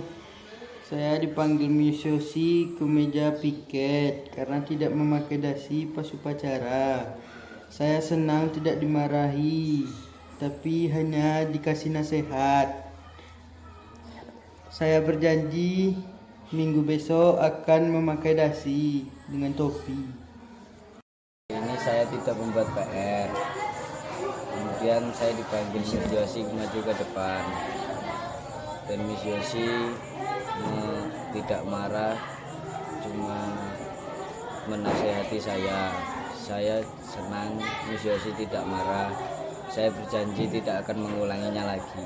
Saya dipanggil Miss Yosi ke meja piket karena tidak memakai dasi pas upacara. Saya senang tidak dimarahi, tapi hanya dikasih nasihat. Saya berjanji minggu besok akan memakai dasi dengan topi. Ini saya tidak membuat PR. Kemudian saya dipanggil Miss Yosi maju ke depan. Dan Miss Yosi tidak marah, cuma menasehati saya. Saya senang Miss Yosi tidak marah. Saya berjanji tidak akan mengulanginya lagi.